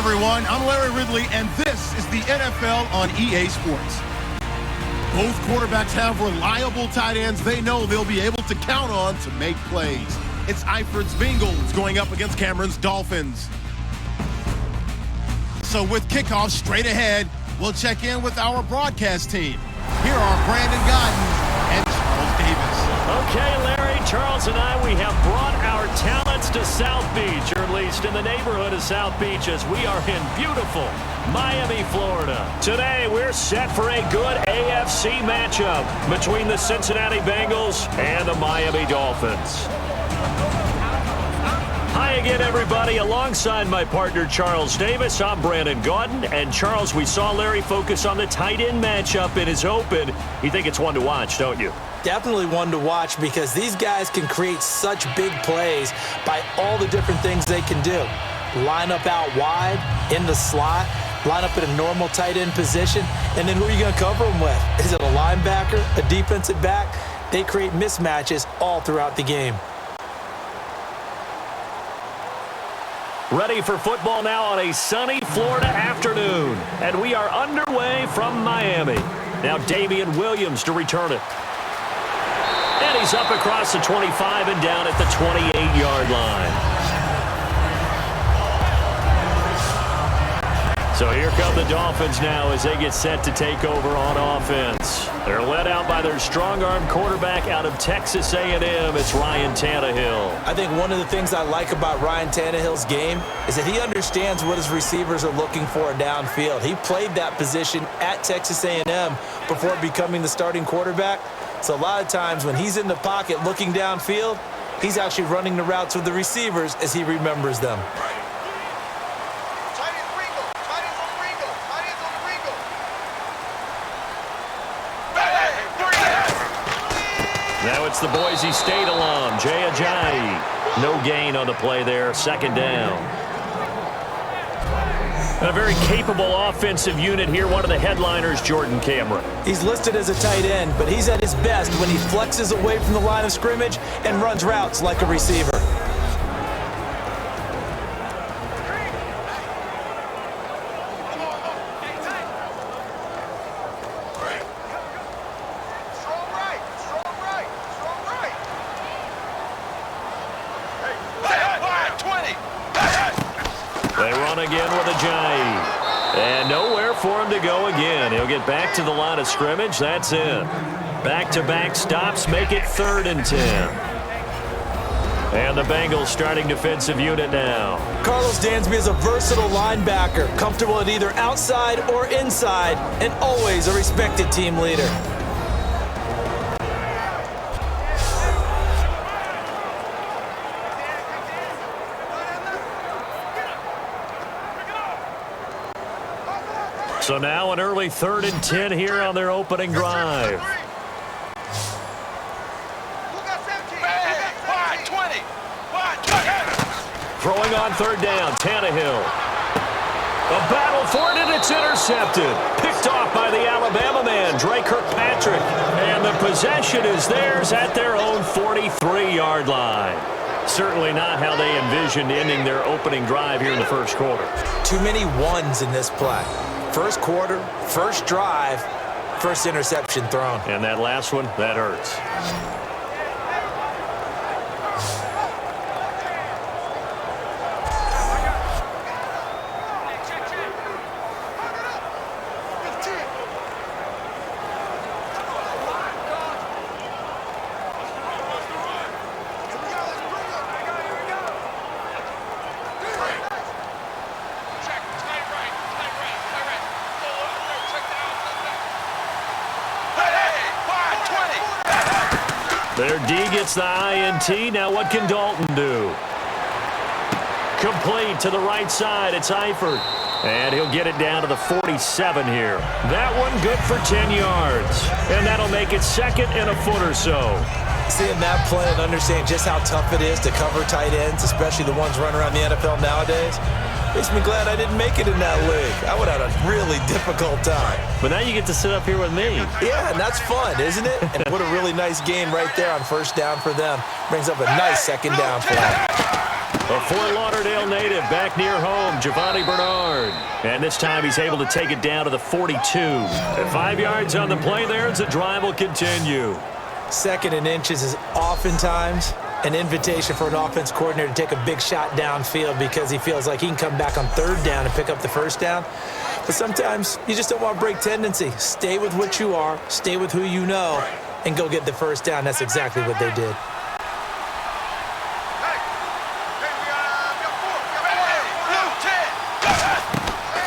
everyone. I'm Larry Ridley, and this is the NFL on EA Sports. Both quarterbacks have reliable tight ends they know they'll be able to count on to make plays. It's Eiferd's Bengals going up against Cameron's Dolphins. So with kickoff straight ahead, we'll check in with our broadcast team. Here are Brandon Godden and Charles Davis. Okay, Larry, Charles and I, we have brought our talents to South Beach, or at least in the neighborhood of South Beach, as we are in beautiful Miami, Florida. Today, we're set for a good AFC matchup between the Cincinnati Bengals and the Miami Dolphins. Hi again, everybody. Alongside my partner, Charles Davis, I'm Brandon Gaudin. And, Charles, we saw Larry focus on the tight end matchup in his open. You think it's one to watch, don't you? Definitely one to watch because these guys can create such big plays by all the different things they can do. Line up out wide, in the slot, line up in a normal tight end position, and then who are you going to cover them with? Is it a linebacker, a defensive back? They create mismatches all throughout the game. Ready for football now on a sunny Florida afternoon. And we are underway from Miami. Now Damian Williams to return it. And he's up across the 25 and down at the 28-yard line. So here come the Dolphins now as they get set to take over on offense. They're led out by their strong-arm quarterback out of Texas A&M. It's Ryan Tannehill. I think one of the things I like about Ryan Tannehill's game is that he understands what his receivers are looking for downfield. He played that position at Texas A&M before becoming the starting quarterback. So a lot of times when he's in the pocket looking downfield, he's actually running the routes with the receivers as he remembers them. Now it's the Boise State alum, Jay Ajayi. No gain on the play there, second down. And a very capable offensive unit here, one of the headliners, Jordan Cameron. He's listed as a tight end, but he's at his best when he flexes away from the line of scrimmage and runs routes like a receiver. They run again with Ajayi. And nowhere for him to go again. He'll get back to the line of scrimmage. That's it. Back-to-back stops make it 3rd and 10. And the Bengals starting defensive unit now. Carlos Dansby is a versatile linebacker, comfortable at either outside or inside, and always a respected team leader. So now an early 3rd and 10 here on their opening drive. Throwing on 3rd down, Tannehill. A battle for it, and it's intercepted. Picked off by the Alabama man, Drake Kirkpatrick. And the possession is theirs at their own 43-yard line. Certainly not how they envisioned ending their opening drive here in the first quarter. Too many ones in this play. First quarter, first drive, first interception thrown. And that last one, that hurts. Their D gets the INT. Now what can Dalton do? Complete to the right side. It's Eiferd. And he'll get it down to the 47 here. That one good for 10 yards. And that'll make it 2nd and a foot or so. Seeing that play and understanding just how tough it is to cover tight ends, especially the ones running around the NFL nowadays, makes me glad I didn't make it in that league. I would have had a really difficult time. But now you get to sit up here with me. Yeah, and that's fun, isn't it? And what a really nice gain right there on 1st down for them. Brings up a nice 2nd down for them. A Fort Lauderdale native back near home, Giovanni Bernard. And this time he's able to take it down to the 42. At 5 yards on the play there as the drive will continue. 2nd and inches is oftentimes an invitation for an offense coordinator to take a big shot downfield because he feels like he can come back on 3rd down and pick up the 1st down. But sometimes you just don't want to break tendency. Stay with what you are, stay with who you know, and go get the 1st down. That's exactly what they did.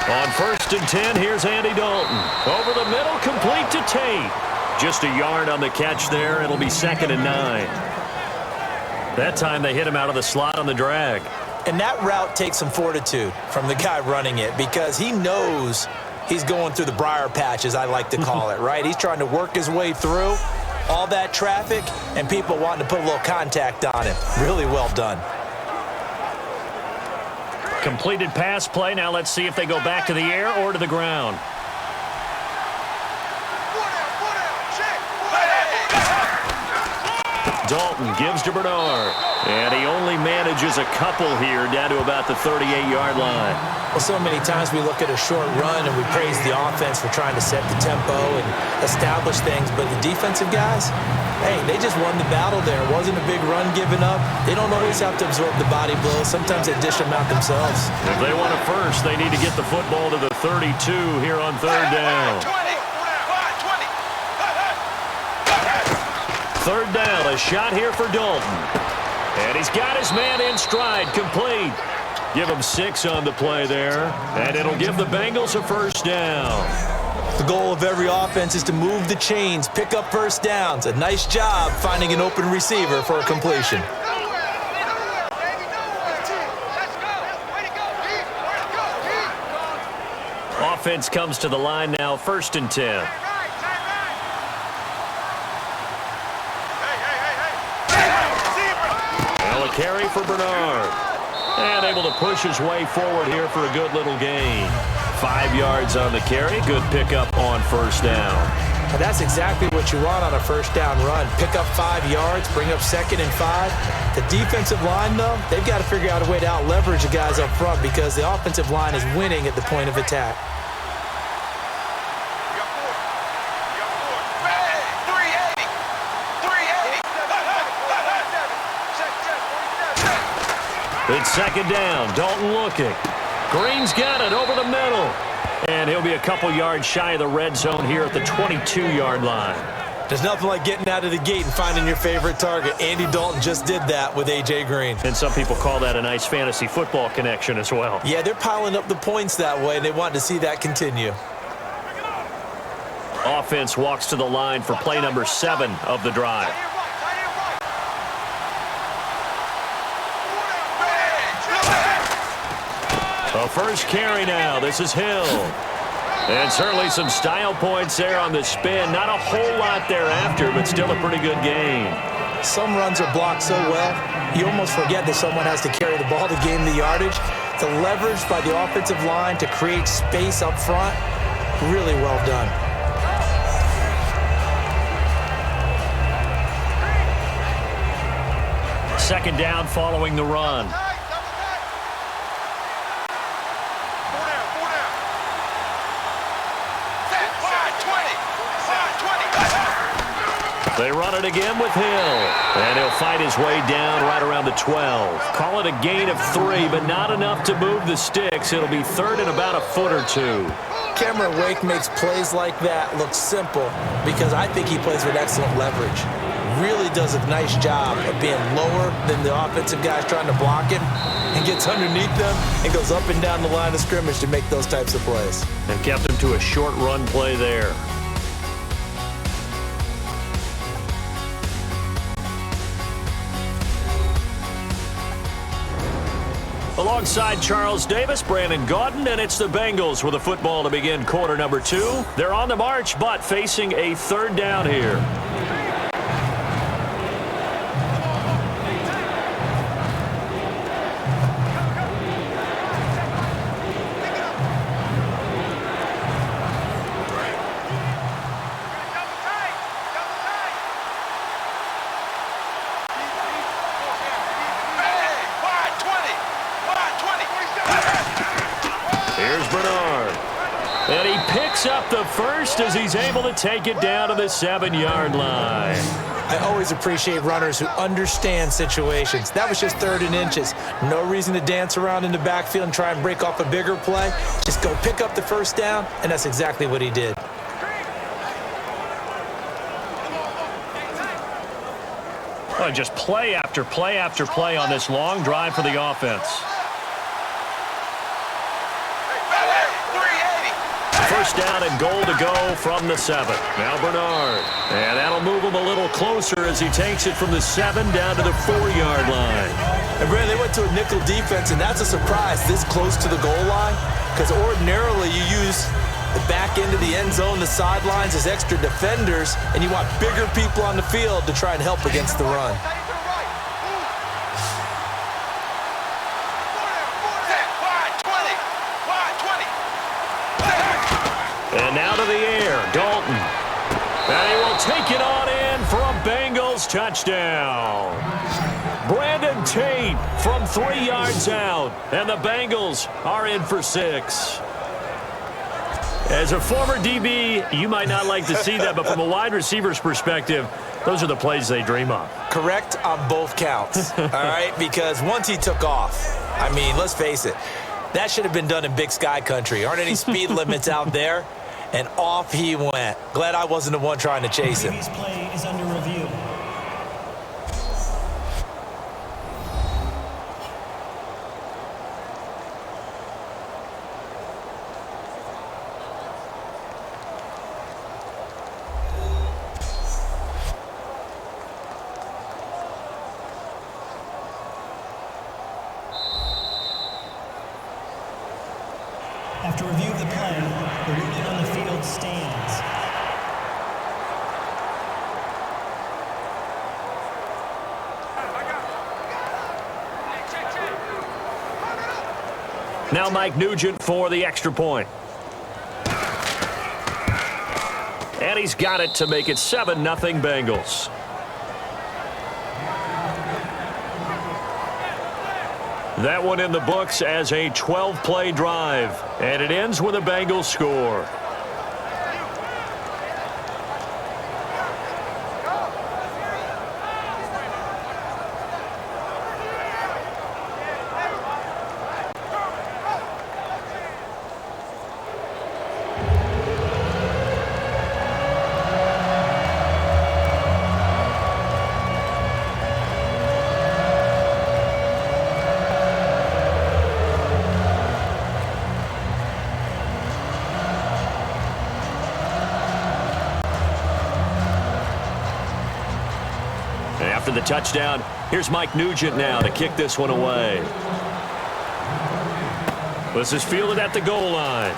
On 1st and 10, here's Andy Dalton. Over the middle, complete to Tate. Just a yard on the catch there. It'll be 2nd and 9. That time they hit him out of the slot on the drag. And that route takes some fortitude from the guy running it because he knows he's going through the briar patch, as I like to call it, right? He's trying to work his way through all that traffic and people wanting to put a little contact on him. Really well done. Completed pass play. Now let's see if they go back to the air or to the ground. Dalton gives to Bernard. And he only manages a couple here down to about the 38-yard line. Well, so many times we look at a short run and we praise the offense for trying to set the tempo and establish things. But the defensive guys, hey, they just won the battle there. It wasn't a big run given up. They don't always have to absorb the body blows. Sometimes they dish them out themselves. If they want a first, they need to get the football to the 32 here on 3rd down. 3rd down, a shot here for Dalton. And he's got his man in stride, complete. Give him 6 on the play there, and it'll give the Bengals a 1st down. The goal of every offense is to move the chains, pick up 1st downs. A nice job finding an open receiver for a completion. Offense comes to the line now, 1st and 10. Carry for Bernard. And able to push his way forward here for a good little gain. 5 yards on the carry. Good pickup on 1st down. Well, that's exactly what you want on a 1st down run. Pick up 5 yards, bring up 2nd and 5. The defensive line, though, they've got to figure out a way to out-leverage the guys up front because the offensive line is winning at the point of attack. It's 2nd down. Dalton looking. Green's got it over the middle. And he'll be a couple yards shy of the red zone here at the 22-yard line. There's nothing like getting out of the gate and finding your favorite target. Andy Dalton just did that with A.J. Green. And some people call that a nice fantasy football connection as well. Yeah, they're piling up the points that way, and they want to see that continue. Offense walks to the line for play number 7 of the drive. A 1st carry now. This is Hill. And certainly some style points there on the spin. Not a whole lot thereafter, but still a pretty good gain. Some runs are blocked so well, you almost forget that someone has to carry the ball to gain the yardage. The leverage by the offensive line to create space up front, really well done. Second down following the run. They run it again with Hill. And he'll fight his way down right around the 12. Call it a gain of 3, but not enough to move the sticks. It'll be 3rd and about a foot or 2. Cameron Wake makes plays like that look simple because I think he plays with excellent leverage. Really does a nice job of being lower than the offensive guys trying to block him and gets underneath them and goes up and down the line of scrimmage to make those types of plays. And kept him to a short run play there. Alongside Charles Davis, Brandon Gaudin, and it's the Bengals with a football to begin quarter number 2. They're on the march, but facing a 3rd down here. Here's Bernard. And he picks up the first as he's able to take it down to the 7-yard line. I always appreciate runners who understand situations. That was just 3rd and inches. No reason to dance around in the backfield and try and break off a bigger play. Just go pick up the first down, and that's exactly what he did. Oh, just play after play after play on this long drive for the offense. First down and goal to go from the 7. Now Bernard. And that'll move him a little closer as he takes it from the 7 down to the 4-yard line. And Brad, they went to a nickel defense, and that's a surprise this close to the goal line, because ordinarily you use the back end of the end zone, the sidelines as extra defenders, and you want bigger people on the field to try and help against the run. And now to the air, Dalton. And he will take it on in for a Bengals touchdown. Brandon Tate from 3 yards out, and the Bengals are in for 6. As a former DB, you might not like to see that, but from a wide receiver's perspective, those are the plays they dream of. Correct on both counts, all right? Because once he took off, I mean, let's face it, that should have been done in Big Sky country. Aren't any speed limits out there? And off he went. Glad I wasn't the one trying to chase him. This play is under review. After review of the play, the ruling on the field stands. Now Mike Nugent for the extra point. And he's got it to make it 7-0 Bengals. That one in the books as a 12-play drive. And it ends with a Bengals score. After the touchdown, here's Mike Nugent now to kick this one away. This is fielded at the goal line.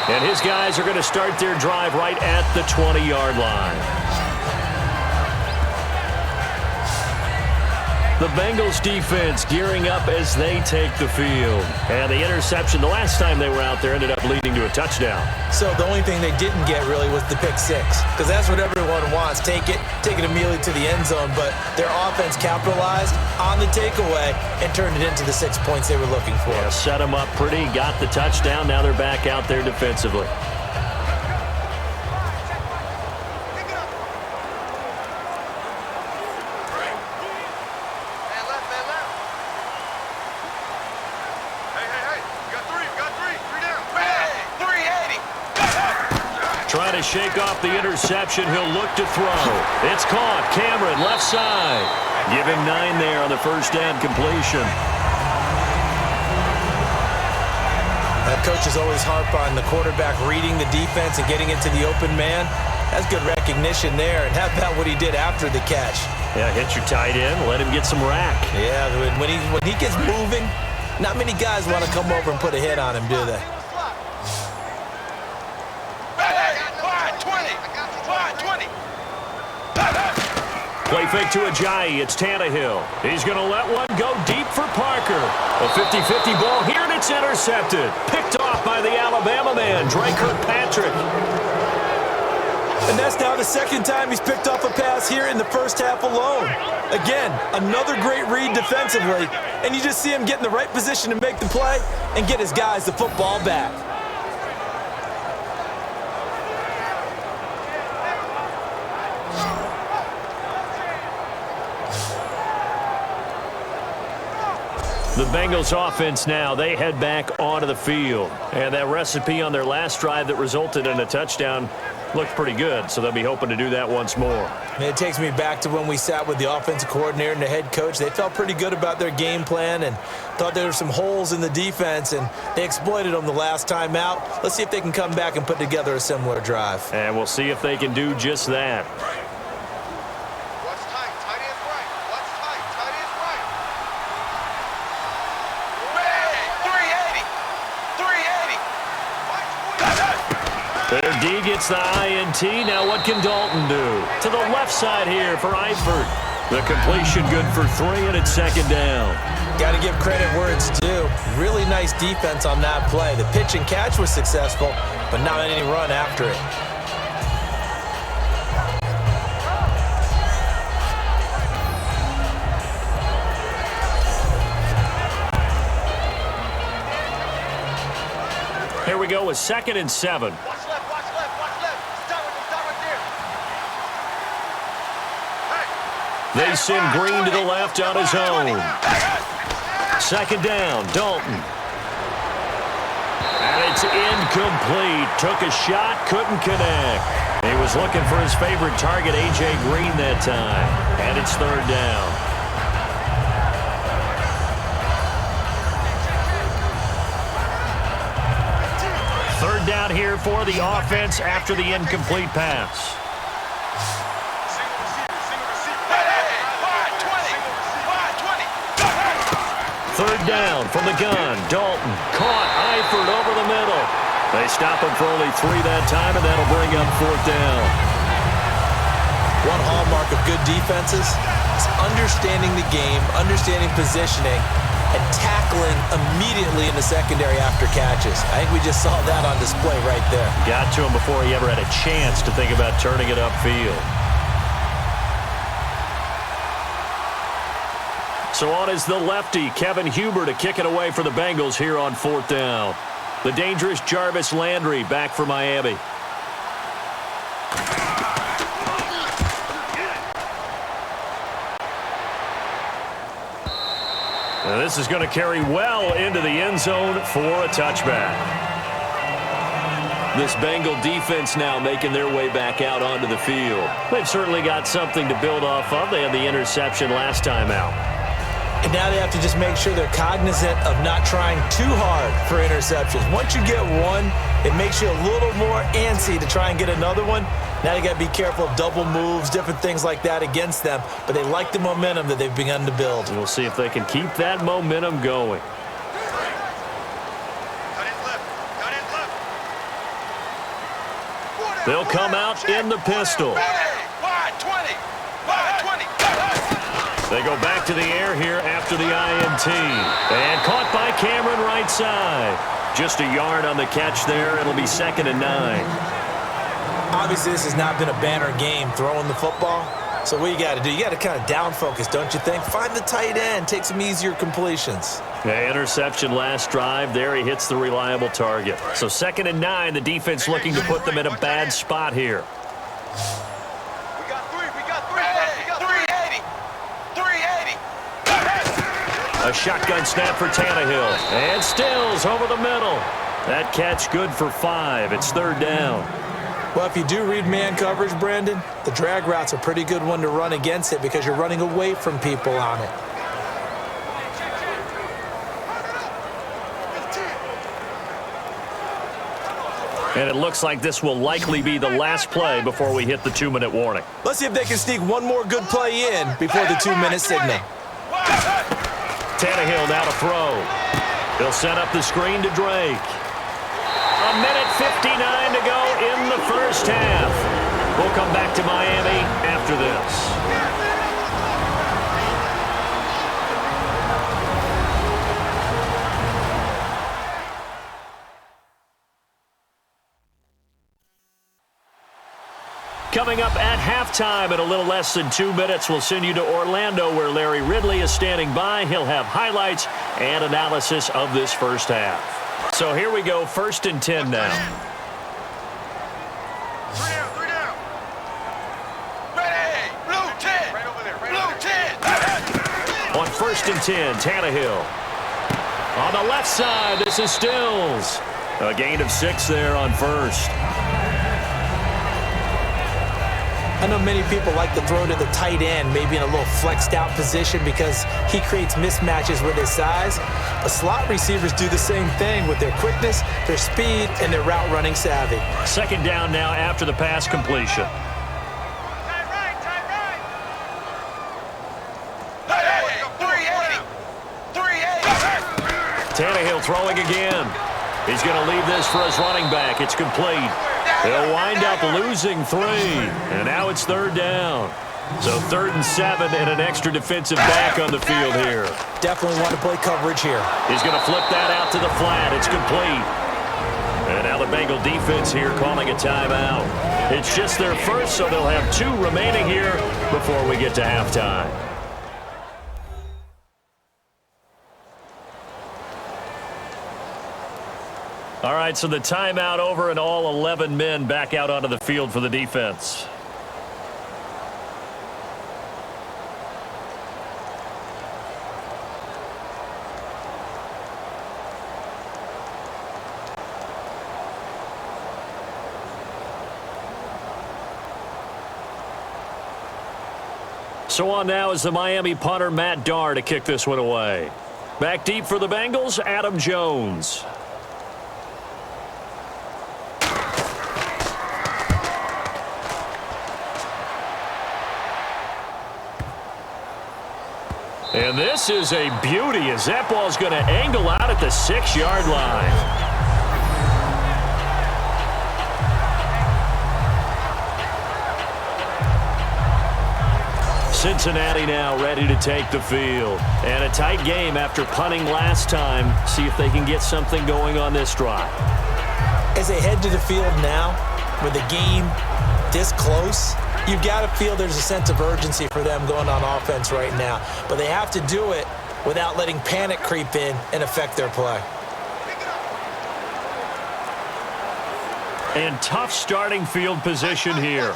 And his guys are going to start their drive right at the 20-yard line. The Bengals defense gearing up as they take the field. And the interception the last time they were out there ended up leading to a touchdown. So the only thing they didn't get really was the pick six, because that's what everyone wants. Take it immediately to the end zone. But their offense capitalized on the takeaway and turned it into the 6 points they were looking for. Yeah, set them up pretty, got the touchdown. Now they're back out there defensively. Trying to shake off the interception. He'll look to throw. It's caught. Cameron, left side. Give him 9 there on the first down completion. That coach is always harp on the quarterback reading the defense and getting it to the open man. That's good recognition there. And how about what he did after the catch? Yeah, hit your tight end. Let him get some rack. Yeah, when he gets moving, not many guys want to come over and put a hit on him, do they? Play fake to Ajayi. It's Tannehill. He's going to let one go deep for Parker. A 50-50 ball here, and it's intercepted. Picked off by the Alabama man, Drake Kirkpatrick. And that's now the second time he's picked off a pass here in the first half alone. Again, another great read defensively, and you just see him get in the right position to make the play and get his guys the football back. The Bengals offense now, they head back onto the field. And that recipe on their last drive that resulted in a touchdown looked pretty good, so they'll be hoping to do that once more. It takes me back to when we sat with the offensive coordinator and the head coach. They felt pretty good about their game plan and thought there were some holes in the defense, and they exploited them the last time out. Let's see if they can come back and put together a similar drive. And we'll see if they can do just that. Their D gets the INT. Now what can Dalton do? To the left side here for Eifert. The completion good for 3, and it's second down. Got to give credit where it's due. Really nice defense on that play. The pitch and catch was successful, but not any run after it. Here we go with 2nd and 7. They send Green to the left on his own. Second down, Dalton. And it's incomplete. Took a shot, couldn't connect. He was looking for his favorite target, A.J. Green, that time. And it's third down. Third down here for the offense after the incomplete pass. Third down from the gun. Dalton caught Eifert over the middle. They stop him for only 3 that time, and that'll bring up fourth down. One hallmark of good defenses is understanding the game, understanding positioning, and tackling immediately in the secondary after catches. I think we just saw that on display right there. Got to him before he ever had a chance to think about turning it upfield. So on is the lefty, Kevin Huber, to kick it away for the Bengals here on fourth down. The dangerous Jarvis Landry back for Miami. Now this is going to carry well into the end zone for a touchback. This Bengal defense now making their way back out onto the field. They've certainly got something to build off of. They had the interception last time out. And now they have to just make sure they're cognizant of not trying too hard for interceptions. Once you get one, it makes you a little more antsy to try and get another one. Now they got to be careful of double moves, different things like that against them. But they like the momentum that they've begun to build. We'll see if they can keep that momentum going. They'll come out in the pistol. They go back to the air here after the INT. And caught by Cameron right side. Just a yard on the catch there. It'll be 2nd and 9. Obviously, this has not been a banner game throwing the football. So what you got to do, you got to kind of down focus, don't you think? Find the tight end. Take some easier completions. Yeah, interception last drive. There he hits the reliable target. So 2nd and 9, the defense looking to put them in a bad spot here. A shotgun snap for Tannehill. And Stills over the middle. That catch good for 5. It's third down. Well, if you do read man coverage, Brandon, the drag route's a pretty good one to run against it because you're running away from people on it. And it looks like this will likely be the last play before we hit the 2-minute warning. Let's see if they can sneak one more good play in before the 2-minute signal. Tannehill now to throw. He'll set up the screen to Drake. 1:59 to go in the first half. We'll come back to Miami after this. Coming up at halftime in a little less than 2 minutes, we'll send you to Orlando where Larry Ridley is standing by. He'll have highlights and analysis of this first half. So here we go, 1st and 10 now. Three down. Ready, blue 10. Right over there, blue 10. On 1st and 10, Tannehill. On the left side, this is Stills. A gain of 6 there on 1st. I know many people like to throw to the tight end, maybe in a little flexed out position because he creates mismatches with his size. But slot receivers do the same thing with their quickness, their speed, and their route running savvy. 2nd down now after the pass completion. Tight right. Hey, 380. Tannehill throwing again. He's going to leave this for his running back. It's complete. They'll wind up losing 3. And now it's 3rd down. So 3rd and 7 and an extra defensive back on the field here. Definitely want to play coverage here. He's going to flip that out to the flat. It's complete. And now the Bengal defense here calling a timeout. It's just their first, so they'll have 2 remaining here before we get to halftime. All right, so the timeout over and all 11 men back out onto the field for the defense. So on now is the Miami punter, Matt Darr, to kick this one away. Back deep for the Bengals, Adam Jones. And this is a beauty as that ball's going to angle out at the 6-yard line. Cincinnati now ready to take the field. And a tight game after punting last time. See if they can get something going on this drive. As they head to the field now, with the game this close, you've got to feel there's a sense of urgency for them going on offense right now. But they have to do it without letting panic creep in and affect their play. And tough starting field position here.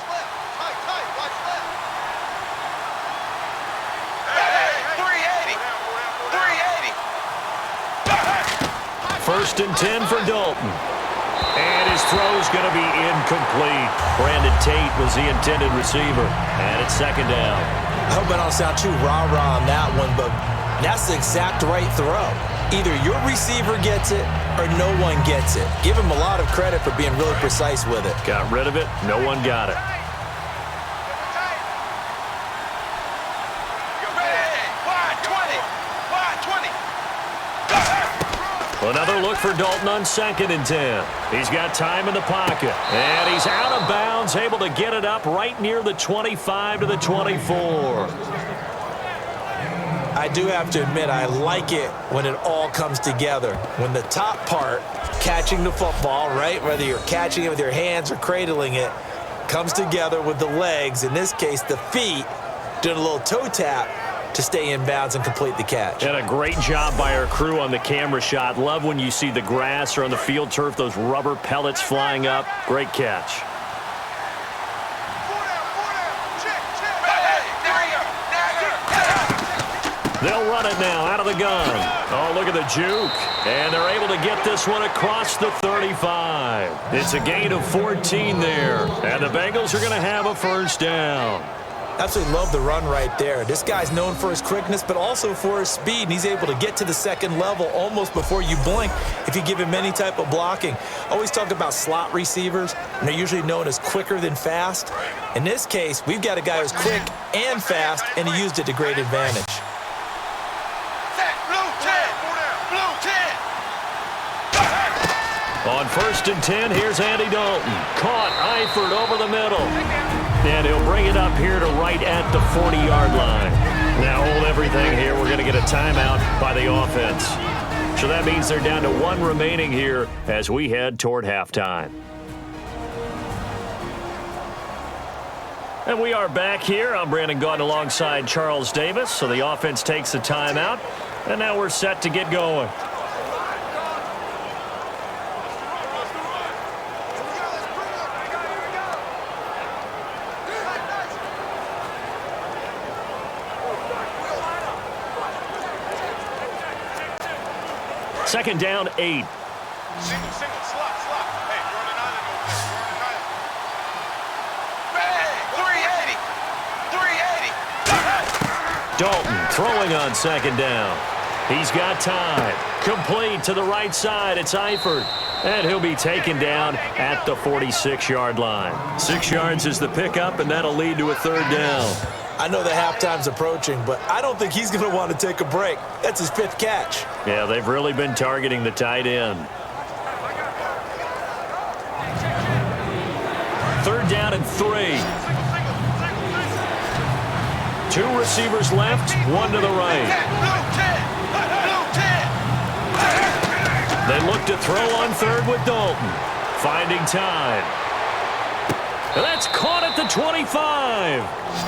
First and 10 for Dalton. And his throw's going to be incomplete. Brandon Tate was the intended receiver. And it's 2nd down. I hope I don't sound too rah-rah on that one, but that's the exact right throw. Either your receiver gets it or no one gets it. Give him a lot of credit for being really precise with it. Got rid of it. No one got it. Another look for Dalton on 2nd and 10. He's got time in the pocket. And he's out of bounds, able to get it up right near the 25 to the 24. I do have to admit, I like it when it all comes together. When the top part, catching the football, right, whether you're catching it with your hands or cradling it, comes together with the legs, in this case the feet, doing a little toe tap to stay in bounds and complete the catch. And a great job by our crew on the camera shot. Love when you see the grass or on the field turf, those rubber pellets flying up. Great catch. They'll run it now out of the gun. Oh, look at the juke. And they're able to get this one across the 35. It's a gain of 14 there. And the Bengals are going to have a 1st down. Absolutely love the run right there. This guy's known for his quickness, but also for his speed, and he's able to get to the 2nd level almost before you blink if you give him any type of blocking. Always talk about slot receivers, and they're usually known as quicker than fast. In this case, we've got a guy who's quick and fast, and he used it to great advantage. On 1st and 10, here's Andy Dalton. Caught Eifert over the middle. And he'll bring it up here to right at the 40-yard line. Now hold everything here. We're going to get a timeout by the offense. So that means they're down to 1 remaining here as we head toward halftime. And we are back here. I'm Brandon Gaudin alongside Charles Davis. So the offense takes the timeout, and now we're set to get going. Second down, 8. Single, slot. Hey, you're on an island over there. You're on an island. Bang! 380! Dalton throwing on second down. He's got time. Complete to the right side. It's Eifert. And he'll be taken down at the 46-yard line. 6 yards is the pickup, and that'll lead to a third down. I know the halftime's approaching, but I don't think he's going to want to take a break. That's his 5th catch. Yeah, they've really been targeting the tight end. Third down and 3. 2 receivers left, 1 to the right. They look to throw on third with Dalton. Finding time. And that's caught at the 25.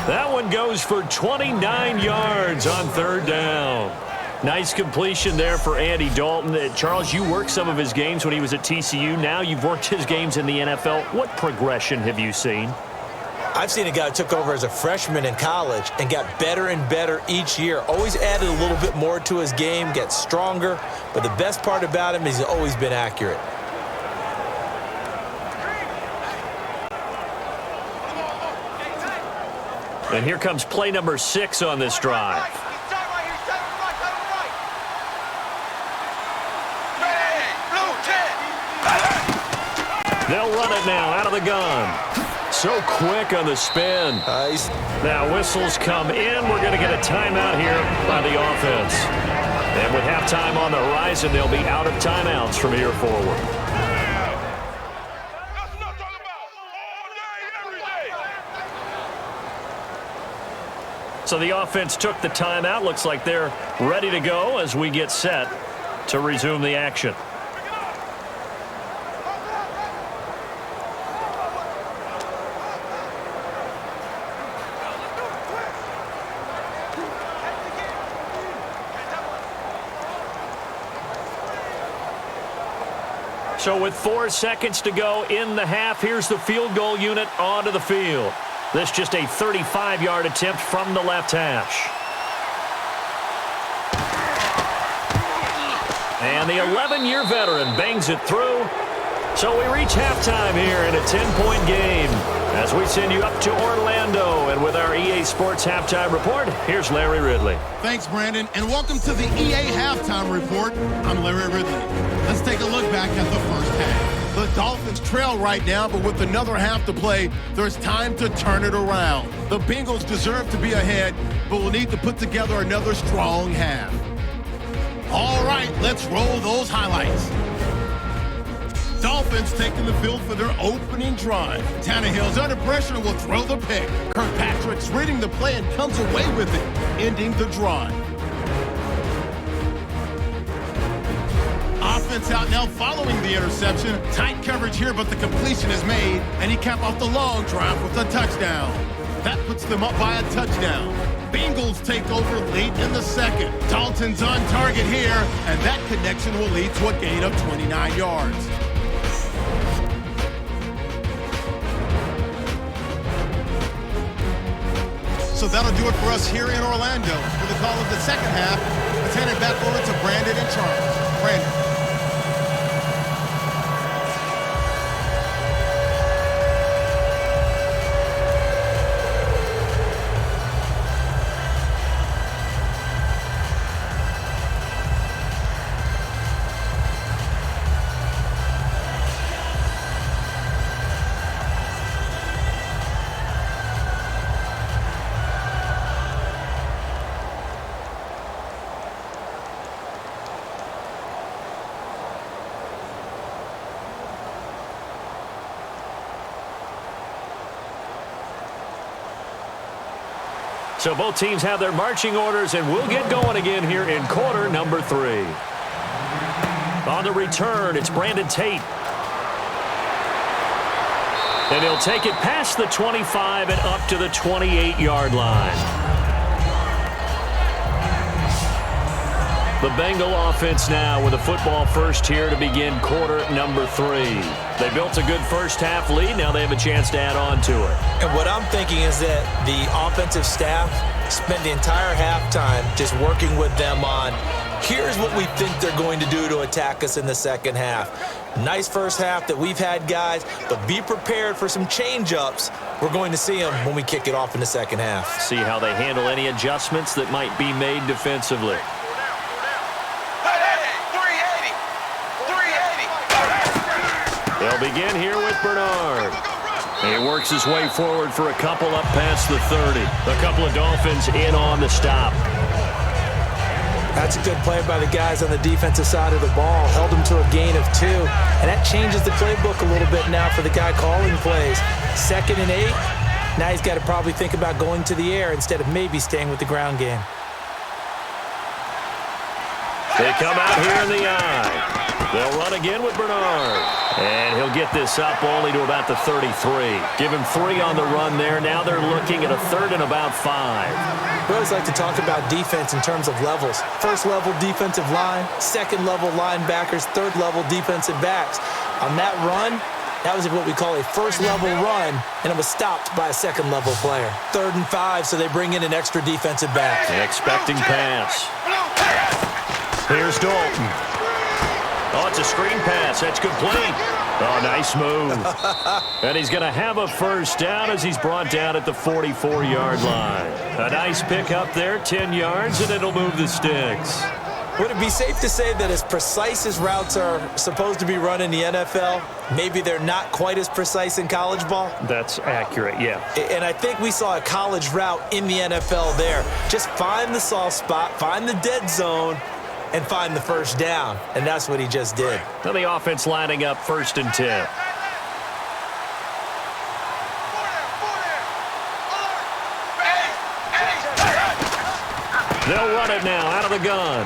That one goes for 29 yards on third down. Nice completion there for Andy Dalton. Charles, you worked some of his games when he was at TCU. Now you've worked his games in the NFL. What progression have you seen? I've seen a guy who took over as a freshman in college and got better and better each year. Always added a little bit more to his game, gets stronger. But the best part about him is he's always been accurate. And here comes play number 6 on this drive. They'll run it now out of the gun. So quick on the spin. Now whistles come in. We're going to get a timeout here by the offense. And with halftime on the horizon, they'll be out of timeouts from here forward. So the offense took the timeout. Looks like they're ready to go as we get set to resume the action. So with 4 seconds to go in the half, here's the field goal unit onto the field. This just a 35-yard attempt from the left hash. And the 11-year veteran bangs it through. So we reach halftime here in a 10-point game as we send you up to Orlando. And with our EA Sports Halftime Report, here's Larry Ridley. Thanks, Brandon, and welcome to the EA Halftime Report. I'm Larry Ridley. Let's take a look back at the first half. The Dolphins trail right now, but with another half to play, there's time to turn it around. The Bengals deserve to be ahead, but will need to put together another strong half. All right, let's roll those highlights. Dolphins taking the field for their opening drive. Tannehill's under pressure and will throw the pick. Kirkpatrick's reading the play and comes away with it, ending the drive. Offense out now following the interception. Tight coverage here, but the completion is made, and he capped off the long drive with a touchdown. That puts them up by a touchdown. Bengals take over late in the second. Dalton's on target here, and that connection will lead to a gain of 29 yards. So that'll do it for us here in Orlando. For the call of the second half, let's hand it back over to Brandon and Charles. Brandon. So both teams have their marching orders, and we'll get going again here in quarter number 3. On the return, it's Brandon Tate. And he'll take it past the 25 and up to the 28-yard line. The Bengal offense now with a football first here to begin quarter number 3. They built a good first half lead. Now they have a chance to add on to it. And what I'm thinking is that the offensive staff spent the entire halftime just working with them on, here's what we think they're going to do to attack us in the second half. Nice first half that we've had, guys, but be prepared for some change-ups. We're going to see them when we kick it off in the second half. See how they handle any adjustments that might be made defensively. They'll begin here with Bernard. He works his way forward for a couple up past the 30. A couple of Dolphins in on the stop. That's a good play by the guys on the defensive side of the ball. Held them to a gain of 2. And that changes the playbook a little bit now for the guy calling plays. 2nd and 8. Now he's got to probably think about going to the air instead of maybe staying with the ground game. They come out here in the eye. They'll run again with Bernard. And he'll get this up only to about the 33. Give him 3 on the run there. Now they're looking at a 3rd and about 5. We always like to talk about defense in terms of levels. First level defensive line, second level linebackers, third level defensive backs. On that run, that was what we call a first level run, and it was stopped by a second level player. 3rd and 5, so they bring in an extra defensive back. An expecting pass. Here's Dalton. Oh, it's a screen pass. That's complete. Oh, nice move. And he's going to have a first down as he's brought down at the 44-yard line. A nice pick up there, 10 yards, and it'll move the sticks. Would it be safe to say that as precise as routes are supposed to be run in the NFL, maybe they're not quite as precise in college ball? That's accurate, yeah. And I think we saw a college route in the NFL there. Just find the soft spot, find the dead zone, and find the first down. And that's what he just did. Now the offense lining up 1st and 10. They'll run it now out of the gun.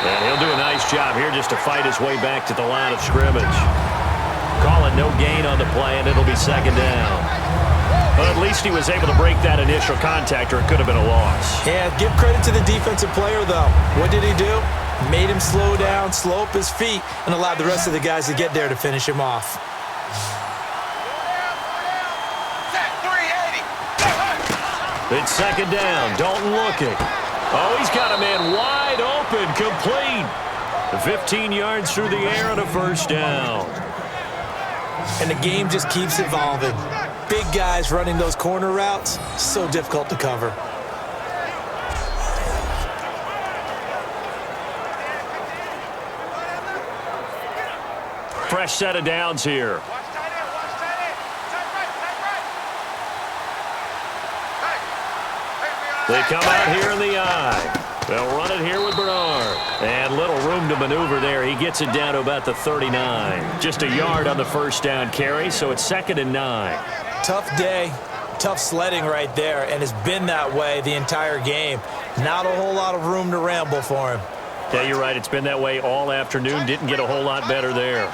And he'll do a nice job here just to fight his way back to the line of scrimmage. Calling no gain on the play, and it'll be 2nd down. But at least he was able to break that initial contact, or it could have been a loss. Yeah, give credit to the defensive player, though. What did he do? Made him slow down, slow up his feet, and allowed the rest of the guys to get there to finish him off. It's 2nd down. Dalton looking. Oh, he's got a man wide open, complete. 15 yards through the air and a first down. And the game just keeps evolving. Big guys running those corner routes, so difficult to cover. Fresh set of downs here. They come out here in the eye. They'll run it here with Bernard. And little room to maneuver there. He gets it down to about the 39. Just a yard on the first down carry, so it's 2nd and 9. Tough day, tough sledding right there, and it's been that way the entire game. Not a whole lot of room to ramble for him. Yeah, you're right. It's been that way all afternoon. Didn't get a whole lot better there.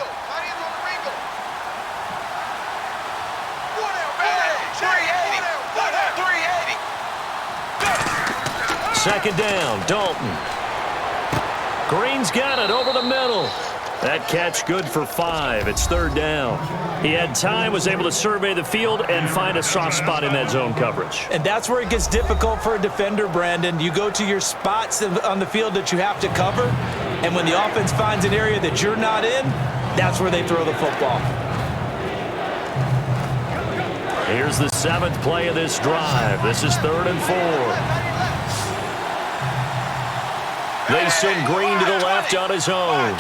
Second down, Dalton. Green's got it over the middle. That catch good for 5. It's 3rd down. He had time, was able to survey the field and find a soft spot in that zone coverage. And that's where it gets difficult for a defender, Brandon. You go to your spots on the field that you have to cover, and when the offense finds an area that you're not in, that's where they throw the football. Here's the 7th play of this drive. This is 3rd and 4. They send Green to the left on his own.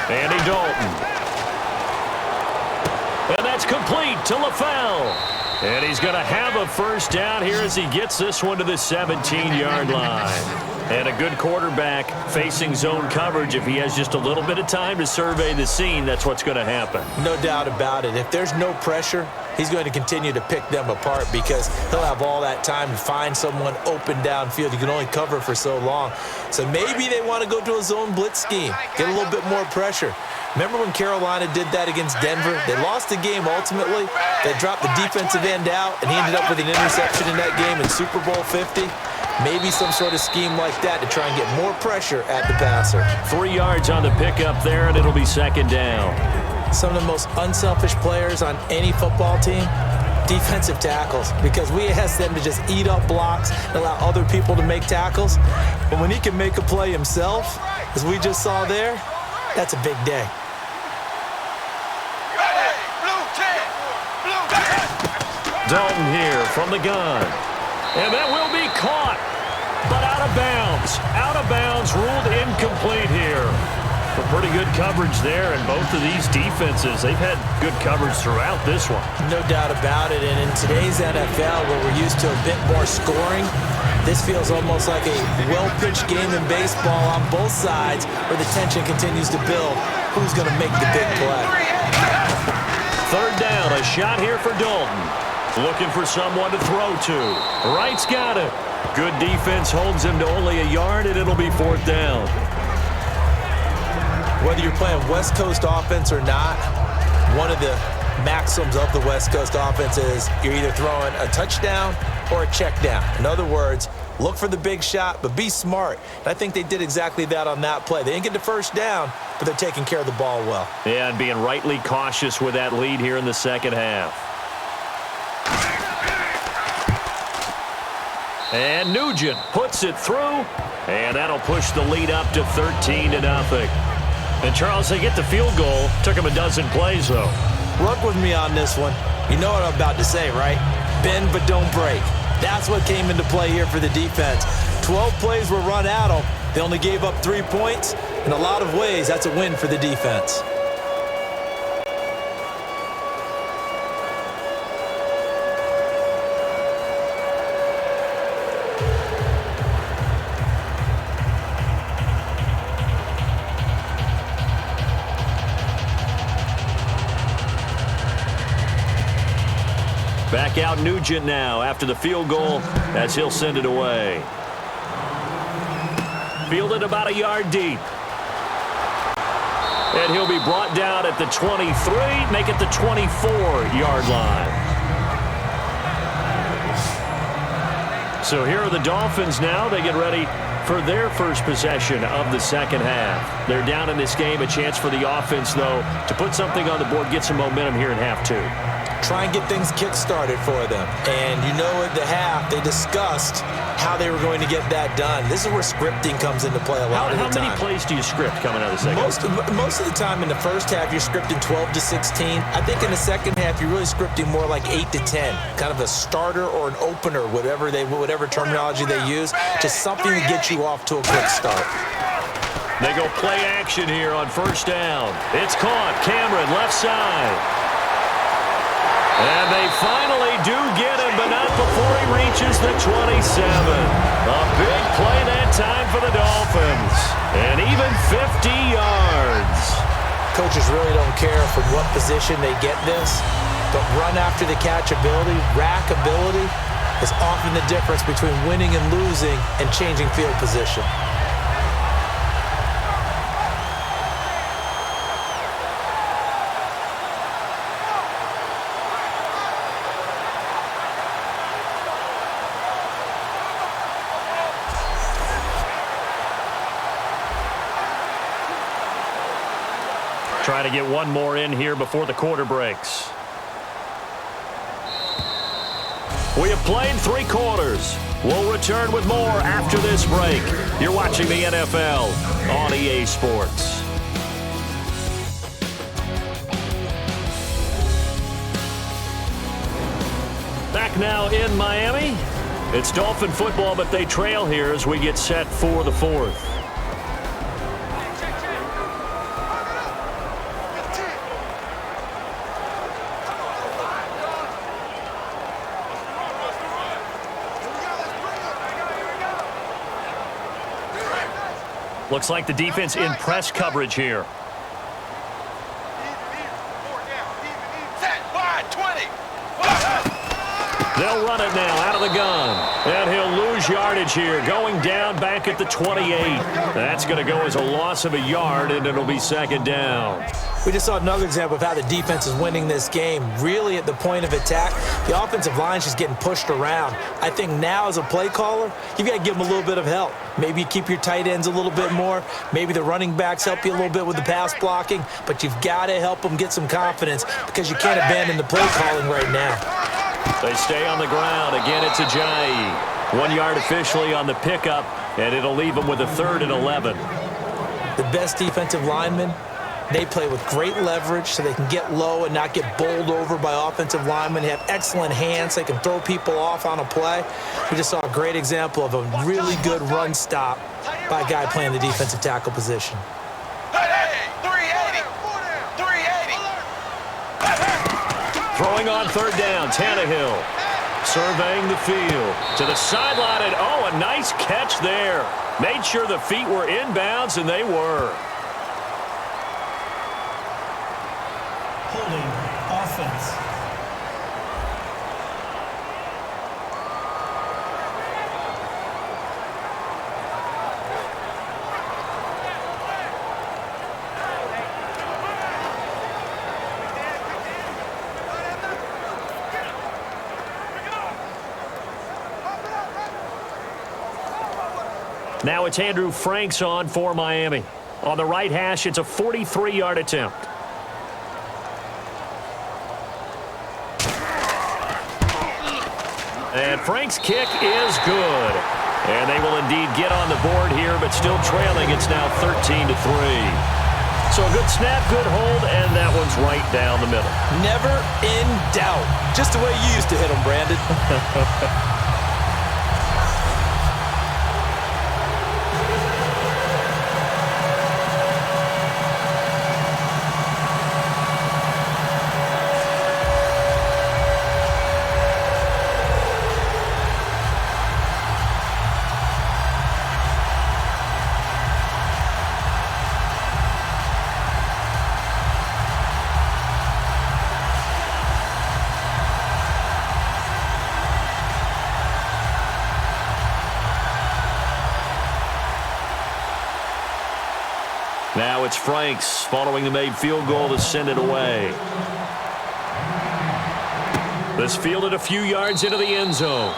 Andy Dalton. And that's complete to LaFell. And he's going to have a first down here as he gets this one to the 17-yard line. And a good quarterback facing zone coverage, if he has just a little bit of time to survey the scene, that's what's going to happen. No doubt about it. If there's no pressure, he's going to continue to pick them apart because he'll have all that time to find someone open downfield. You can only cover for so long. So maybe they want to go to a zone blitz scheme, get a little bit more pressure. Remember when Carolina did that against Denver? They lost the game ultimately. They dropped the defensive end out, and he ended up with an interception in that game in Super Bowl 50. Maybe some sort of scheme like that to try and get more pressure at the passer. 3 yards on the pickup there, and it'll be second down. Some of the most unselfish players on any football team, defensive tackles, because we ask them to just eat up blocks and allow other people to make tackles. But when he can make a play himself, as we just saw there, that's a big day. Dalton here from the gun. And that will be caught, but out of bounds. Out of bounds, ruled incomplete here. But pretty good coverage there, and both of these defenses, they've had good coverage throughout this one. No doubt about it, and in today's NFL, where we're used to a bit more scoring, this feels almost like a well-pitched game in baseball on both sides where the tension continues to build. Who's going to make the big play? Third down, a shot here for Dalton. Looking for someone to throw to. Wright's got it. Good defense holds him to only a yard, and it'll be fourth down. Whether you're playing West Coast offense or not, one of the maxims of the West Coast offense is you're either throwing a touchdown or a check down. In other words, look for the big shot, but be smart. And I think they did exactly that on that play. They didn't get the first down, but they're taking care of the ball well. Yeah, and being rightly cautious with that lead here in the second half. And Nugent puts it through, and that'll push the lead up to 13-0. And Charles, they get the field goal. Took him a dozen plays, though. Work with me on this one. You know what I'm about to say, right? Bend but don't break. That's what came into play here for the defense. 12 plays were run at them. They only gave up 3 points. In a lot of ways, that's a win for the defense. Back out Nugent now after the field goal as he'll send it away. Fielded about a yard deep. And he'll be brought down at the 23, make it the 24-yard line. So here are the Dolphins now. They get ready for their first possession of the second half. They're down in this game. A chance for the offense, though, to put something on the board, get some momentum here in half two. Try and get things kick-started for them. And you know at the half, they discussed how they were going to get that done. This is where scripting comes into play a lot of the time. How many plays do you script coming out of the second half? Most of the time in the first half, you're scripting 12 to 16. I think in the second half, you're really scripting more like 8 to 10. Kind of a starter or an opener, whatever terminology they use. Just something to get you off to a quick start. They go play action here on first down. It's caught. Cameron, left side. And they finally do get him, but not before he reaches the 27. A big play that time for the Dolphins. And even 50 yards. Coaches really don't care from what position they get this, but run after the catch ability, rack ability, is often the difference between winning and losing and changing field position. Try to get one more in here before the quarter breaks. We have played 3 quarters. We'll return with more after this break. You're watching the NFL on EA Sports. Back now in Miami. It's Dolphin football, but they trail here as we get set for the fourth. Looks like the defense in press coverage here. They'll run it now out of the gun. And he'll lose yardage here, going down back at the 28. That's going to go as a loss of a yard, and it'll be second down. We just saw another example of how the defense is winning this game. Really at the point of attack, the offensive line is just getting pushed around. I think now as a play caller, you've got to give them a little bit of help. Maybe you keep your tight ends a little bit more. Maybe the running backs help you a little bit with the pass blocking. But you've got to help them get some confidence because you can't abandon the play calling right now. They stay on the ground. Again, it's Ajayi. 1 yard officially on the pickup, and it'll leave them with a 3rd and 11. The best defensive linemen, they play with great leverage so they can get low and not get bowled over by offensive linemen. They have excellent hands. They can throw people off on a play. We just saw a great example of a really good run stop by a guy playing the defensive tackle position. Throwing on 3rd down, Tannehill. Surveying the field. To the sideline, and a nice catch there. Made sure the feet were inbounds, and they were. Holding offense. Now it's Andrew Franks on for Miami. On the right hash, it's a 43-yard attempt. And Frank's kick is good. And they will indeed get on the board here, but still trailing. It's now 13-3. So a good snap, good hold, and that one's right down the middle. Never in doubt. Just the way you used to hit them, Brandon. Now it's Franks following the made field goal to send it away. This fielded a few yards into the end zone.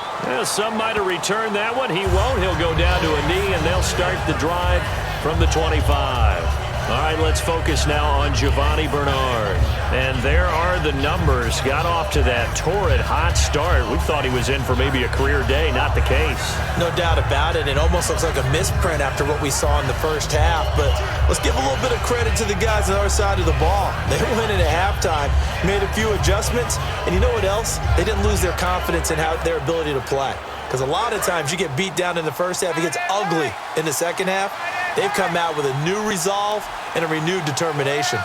Some might have returned that one. He won't. He'll go down to a knee, and they'll start the drive from the 25. All right, let's focus now on Giovanni Bernard. And there are the numbers. Got off to that torrid hot start. We thought he was in for maybe a career day. Not the case. No doubt about it. It almost looks like a misprint after what we saw in the first half. But let's give a little bit of credit to the guys on our side of the ball. They went in at halftime, made a few adjustments, and you know what else? They didn't lose their confidence in their ability to play. Because a lot of times you get beat down in the first half, it gets ugly in the second half. They've come out with a new resolve and a renewed determination.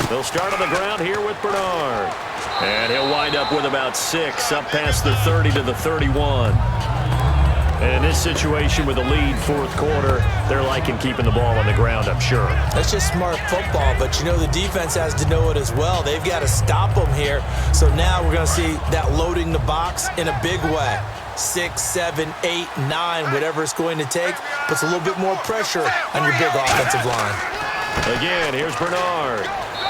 They'll start on the ground here with Bernard. And he'll wind up with about 6, up past the 30 to the 31. And in this situation with a lead fourth quarter, they're liking keeping the ball on the ground, I'm sure. That's just smart football, but you know the defense has to know it as well. They've got to stop them here. So now we're going to see that loading the box in a big way. 6, 7, 8, 9, whatever it's going to take, puts a little bit more pressure on your big offensive line. Again, here's Bernard.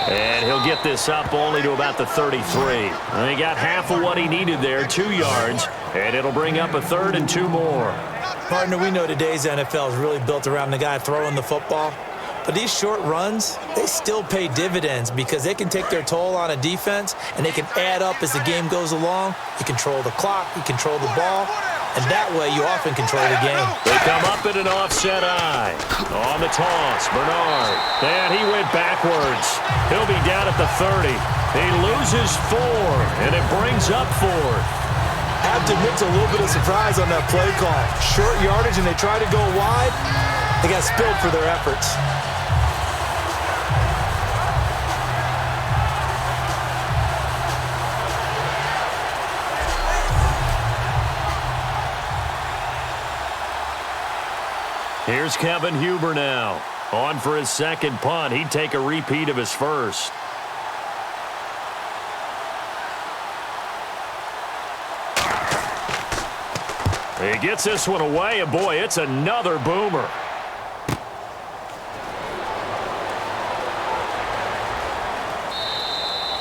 And he'll get this up only to about the 33. And he got half of what he needed there, 2 yards, and it'll bring up a 3rd and 2 more. Partner, we know today's NFL is really built around the guy throwing the football. But these short runs, they still pay dividends because they can take their toll on a defense and they can add up as the game goes along. You control the clock, you control the ball, and that way you often control the game. They come up in an offset eye. On the toss, Bernard. And he went backwards. He'll be down at the 30. He loses 4, and it brings up 4. I have to admit to a little bit of surprise on that play call. Short yardage and they try to go wide. They got spilled for their efforts. Here's Kevin Huber now. On for his second punt. He'd take a repeat of his first. He gets this one away, and boy, it's another boomer.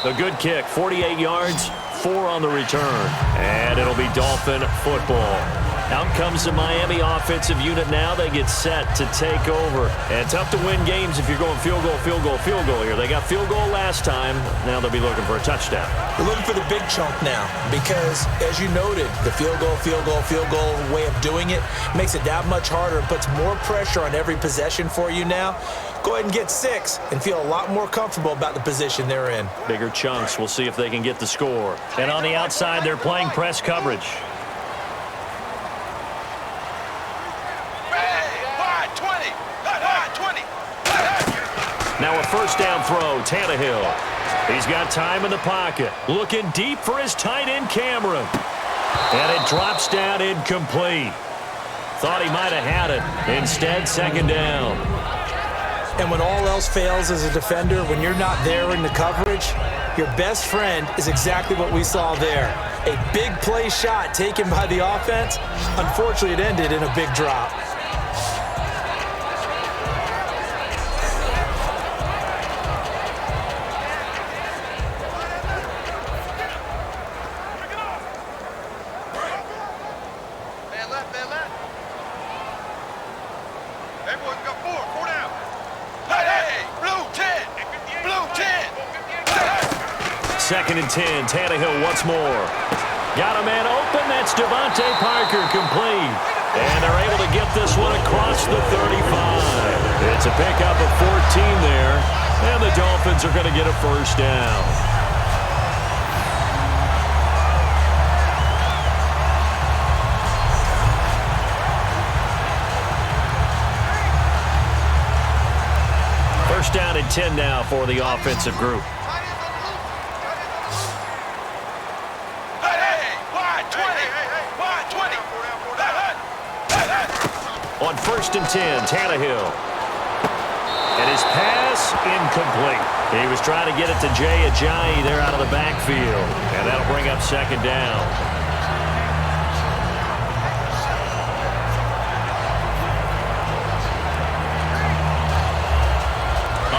The good kick, 48 yards, 4 on the return. And it'll be Dolphin football. Out comes the Miami offensive unit now. They get set to take over. And tough to win games if you're going field goal, field goal, field goal here. They got field goal last time. Now they'll be looking for a touchdown. They're looking for the big chunk now because, as you noted, the field goal, field goal, field goal way of doing it makes it that much harder and puts more pressure on every possession for you now. Go ahead and get 6 and feel a lot more comfortable about the position they're in. Bigger chunks. We'll see if they can get the score. And on the outside, they're playing press coverage. Now a first down throw, Tannehill. He's got time in the pocket. Looking deep for his tight end, Cameron. And it drops down incomplete. Thought he might have had it. Instead, second down. And when all else fails as a defender, when you're not there in the coverage, your best friend is exactly what we saw there. A big play shot taken by the offense. Unfortunately, it ended in a big drop. Second and 10, Tannehill once more. Got a man open, that's Devontae Parker, complete. And they're able to get this one across the 35. It's a pickup of 14 there, and the Dolphins are going to get a first down. First down and 10 now for the offensive group. On first and 10, Tannehill. And his pass incomplete. He was trying to get it to Jay Ajayi there out of the backfield. And that'll bring up second down.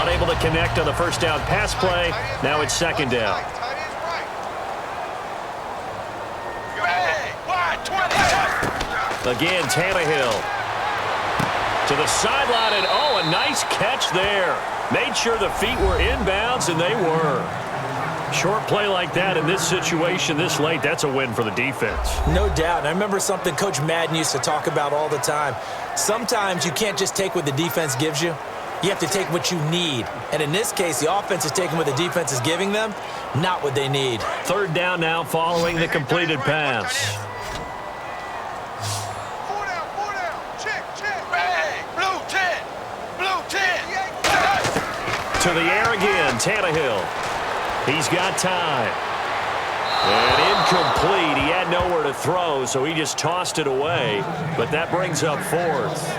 Unable to connect on the first down pass play. Now it's second down. Again, Tannehill. To the sideline, and oh, a nice catch there. Made sure the feet were inbounds, and they were. Short play like that in this situation this late, that's a win for the defense. No doubt. And I remember something Coach Madden used to talk about all the time. Sometimes you can't just take what the defense gives you. You have to take what you need. And in this case, the offense is taking what the defense is giving them, not what they need. Third down now following the completed pass. To the air again, Tannehill. He's got time. And incomplete. He had nowhere to throw, so he just tossed it away. But that brings up fourth.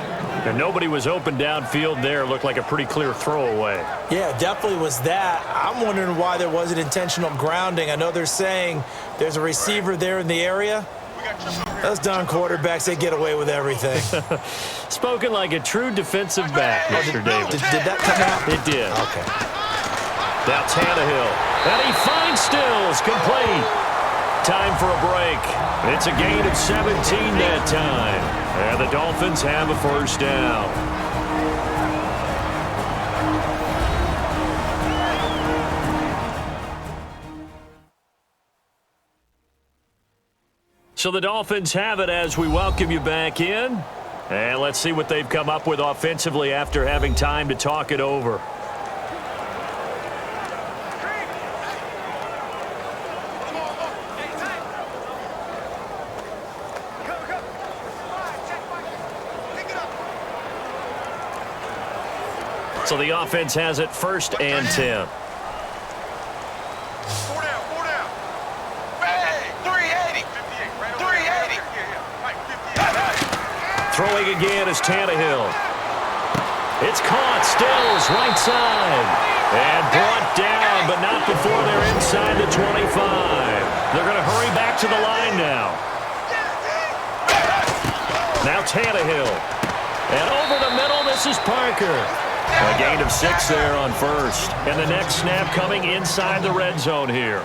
And nobody was open downfield there. Looked like a pretty clear throwaway. Yeah, definitely was that. I'm wondering why there wasn't intentional grounding. I know they're saying there's a receiver there in the area. Those darn quarterbacks, they get away with everything. Spoken like a true defensive back, Mr. Davis. Did that come out? It did. Okay. Now Tannehill. And he finds Stills, complete. Time for a break. It's a gain of 17 that time. And the Dolphins have a first down. So the Dolphins have it as we welcome you back in. And let's see what they've come up with offensively after having time to talk it over. So the offense has it first and 10. Throwing again is Tannehill. It's caught, Stills, right side. And brought down, but not before they're inside the 25. They're going to hurry back to the line now. Now Tannehill. And over the middle, this is Parker. A gain of 6 there on first. And the next snap coming inside the red zone here.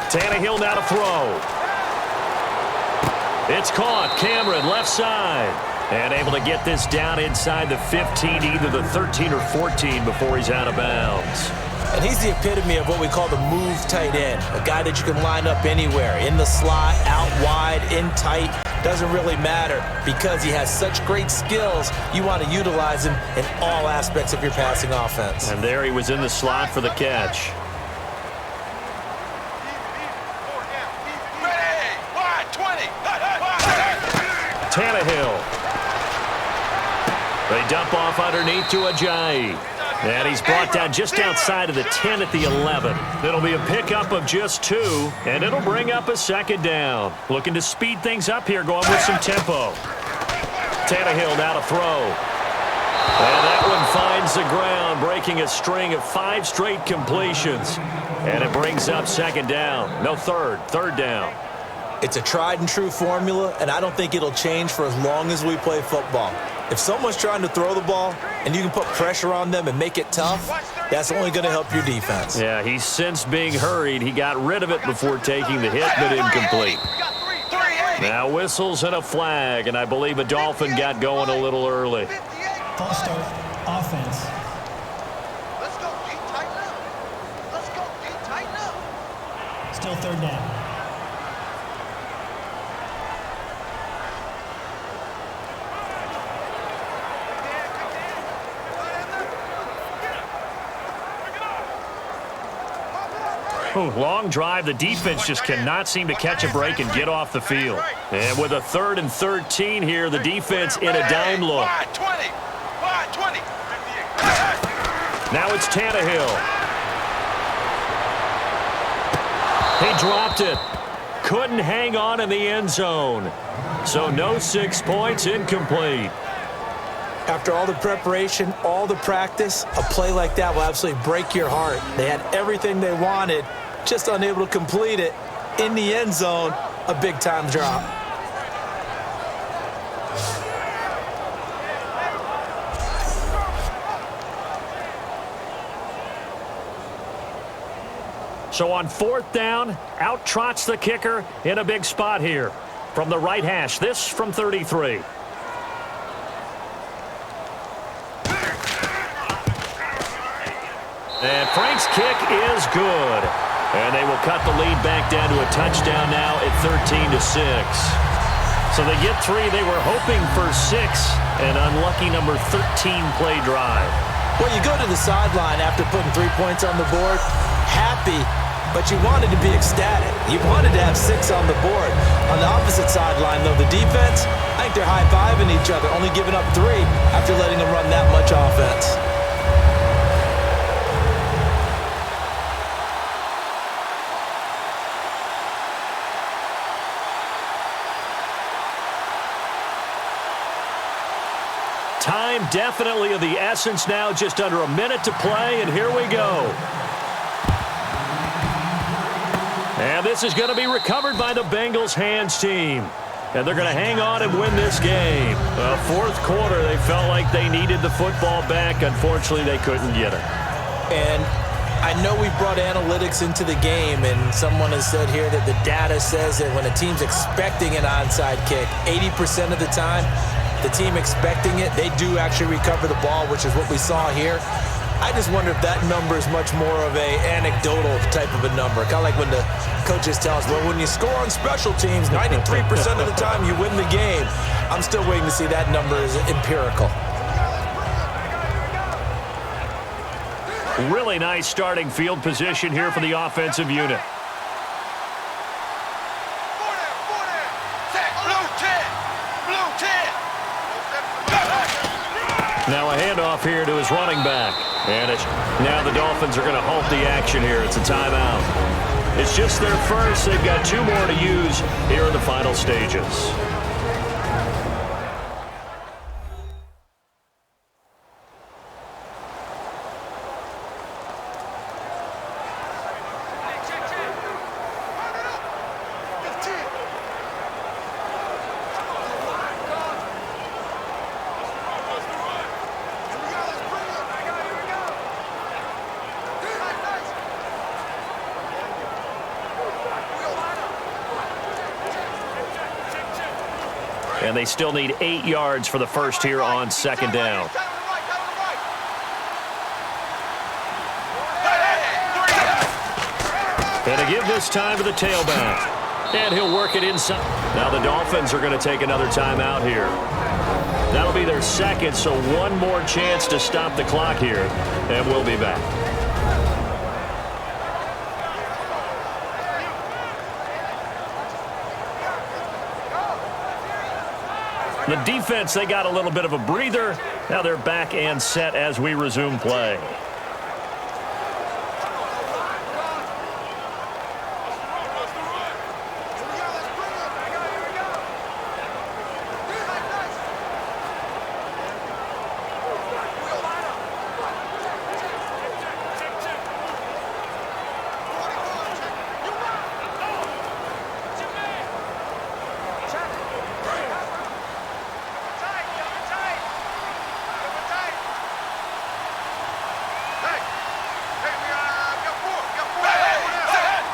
Tannehill now to throw. It's caught. Cameron, left side. And able to get this down inside the 15, either the 13 or 14 before he's out of bounds. And he's the epitome of what we call the move tight end. A guy that you can line up anywhere. In the slot, out wide, in tight. Doesn't really matter because he has such great skills. You want to utilize him in all aspects of your passing offense. And there he was in the slot for the catch. Tannehill. They dump off underneath to Ajayi. And he's brought down just outside of the 10 at the 11. It'll be a pickup of just 2, and it'll bring up a second down. Looking to speed things up here, going with some tempo. Tannehill now to throw. And that one finds the ground, breaking a string of 5 straight completions. And it brings up second down. No, third down. It's a tried and true formula, and I don't think it'll change for as long as we play football. If someone's trying to throw the ball and you can put pressure on them and make it tough, that's only going to help your defense. Yeah, he's since being hurried. He got rid of it before taking the hit, but incomplete. Now whistles and a flag, and I believe a Dolphin got going a little early. False start, offense. Let's go, D, tighten up. Let's go, D, tighten up. Still third down. Long drive. The defense just cannot seem to catch a break and get off the field. And with a 3rd and 13 here, the defense in a dime look. Now it's Tannehill. He dropped it. Couldn't hang on in the end zone. So no 6 points, incomplete. After all the preparation, all the practice, a play like that will absolutely break your heart. They had everything they wanted, just unable to complete it. In the end zone, a big-time drop. So on 4th down, out trots the kicker in a big spot here. From the right hash, this from 33. And Frank's kick is good. And they will cut the lead back down to a touchdown now at 13-6. So they get 3. They were hoping for 6. An unlucky number 13 play drive. Well, you go to the sideline after putting 3 points on the board, happy, but you wanted to be ecstatic. You wanted to have 6 on the board. On the opposite sideline, though, the defense, I think they're high-fiving each other, only giving up 3 after letting them run that much offense. Time definitely of the essence now, just under a minute to play, and here we go. And this is going to be recovered by the Bengals hands team. And they're going to hang on and win this game. 4th quarter, they felt like they needed the football back. Unfortunately, they couldn't get it. And I know we brought analytics into the game, and someone has said here that the data says that when a team's expecting an onside kick, 80% of the time, the team expecting it, they do actually recover the ball, which is what we saw here. I just wonder if that number is much more of a anecdotal type of a number. Kind of like when the coaches tell us, well, when you score on special teams, 93% of the time you win the game. I'm still waiting to see that number is empirical. Really nice starting field position here for the offensive unit. Now a handoff here to his running back. And now the Dolphins are going to halt the action here. It's a timeout. It's just their first. They've got 2 more to use here in the final stages. And they still need 8 yards for the first here on 2nd down. And to give this time to the tailback. And he'll work it inside. Now the Dolphins are going to take another timeout here. That'll be their second, so one more chance to stop the clock here. And we'll be back. The defense, they got a little bit of a breather. Now they're back and set as we resume play.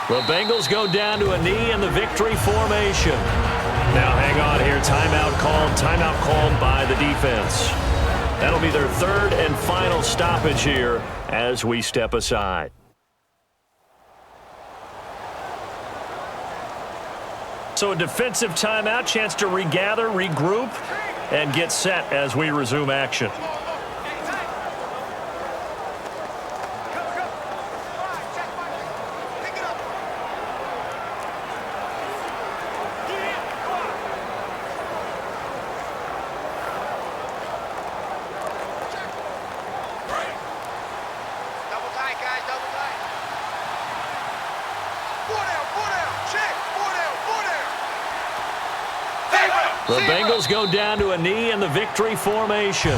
The Bengals go down to a knee in the victory formation. Now hang on here. Timeout called by the defense. That'll be their 3rd and final stoppage here as we step aside. So a defensive timeout, chance to regather, regroup, and get set as we resume action. The Bengals go down to a knee in the victory formation.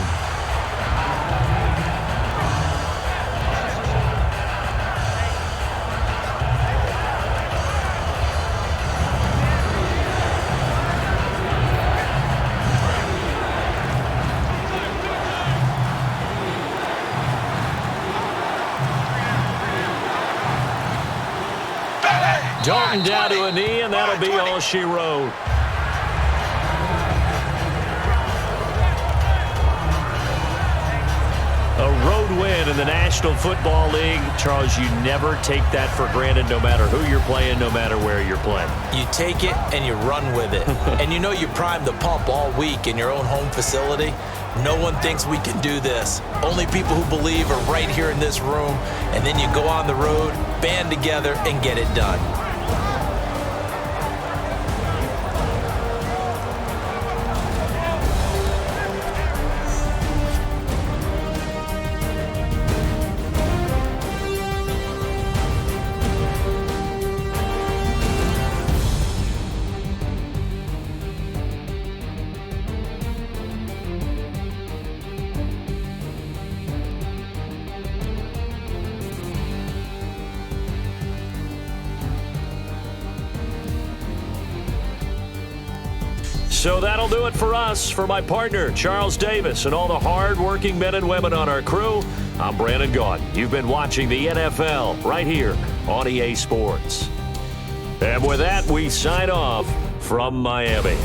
Dalton down to a knee, and that'll be all she wrote. A road win in the National Football League. Charles, you never take that for granted, no matter who you're playing, no matter where you're playing. You take it and you run with it. And you know you primed the pump all week in your own home facility. No one thinks we can do this. Only people who believe are right here in this room. And then you go on the road, band together, and get it done. So that'll do it for us. For my partner, Charles Davis, and all the hard-working men and women on our crew, I'm Brandon Gaudin. You've been watching the NFL right here on EA Sports. And with that, we sign off from Miami.